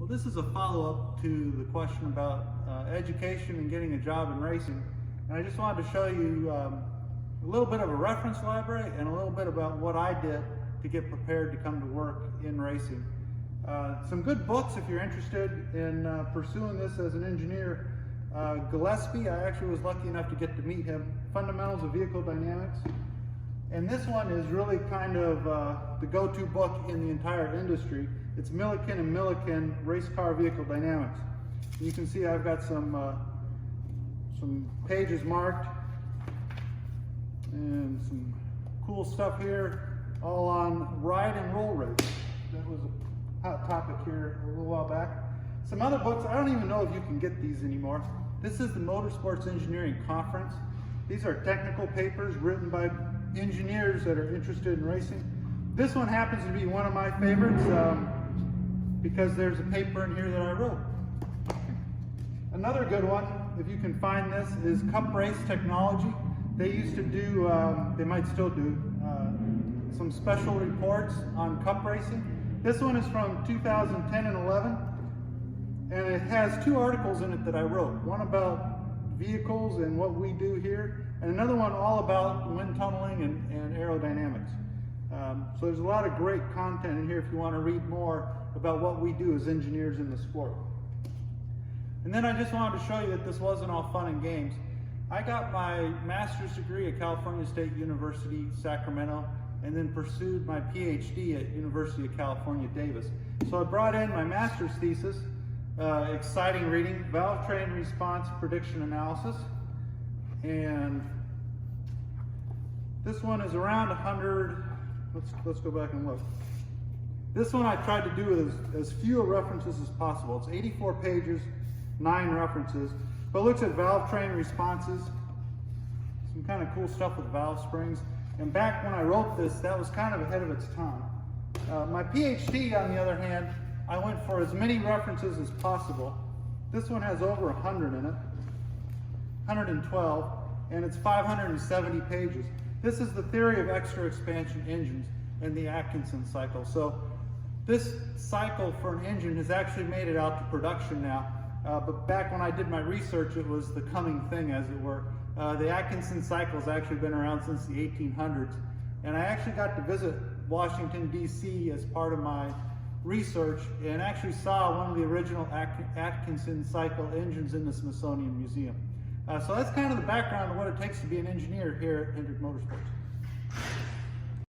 Well, this is a follow-up to the question about education and getting a job in racing. And I just wanted to show you a little bit of a reference library and a little bit about what I did to get prepared to come to work in racing. Some good books if you're interested in pursuing this as an engineer. Gillespie, I actually was lucky enough to get to meet him. Fundamentals of Vehicle Dynamics. And this one is really kind of the go-to book in the entire industry. It's Millikan and Millikan Race Car Vehicle Dynamics. You can see I've got some pages marked and some cool stuff here, all on ride and roll race. That was a hot topic here a little while back. Some other books, I don't even know if you can get these anymore. This is the Motorsports Engineering Conference. These are technical papers written by engineers that are interested in racing. This one happens to be one of my favorites because there's a paper in here that I wrote. Another good one, if you can find this, is Cup Race Technology. They used to do, they might still do, some special reports on cup racing. This one is from 2010 and 11, and it has two articles in it that I wrote. One about vehicles and what we do here, and another one all about wind tunneling and aerodynamics. So there's a lot of great content in here if you want to read more about what we do as engineers in the sport. And then I just wanted to show you that this wasn't all fun and games. I got my master's degree at California State University, Sacramento, and then pursued my PhD at University of California, Davis. So I brought in my master's thesis, exciting reading, valve train response prediction analysis. And this one is around 100, let's go back and look. This one I tried to do with as few references as possible. It's 84 pages, 9 references, but looks at valve train responses, some kind of cool stuff with valve springs. And back when I wrote this, that was kind of ahead of its time. My PhD, on the other hand, I went for as many references as possible. This one has over 100 in it, 112, and it's 570 pages. This is the theory of extra expansion engines and the Atkinson cycle. So this cycle for an engine has actually made it out to production now. But back when I did my research, it was the coming thing, as it were. The Atkinson cycle has actually been around since the 1800s. And I actually got to visit Washington, D.C. as part of my research and actually saw one of the original Atkinson cycle engines in the Smithsonian Museum. So that's kind of the background of what it takes to be an engineer here at Hendrick Motorsports.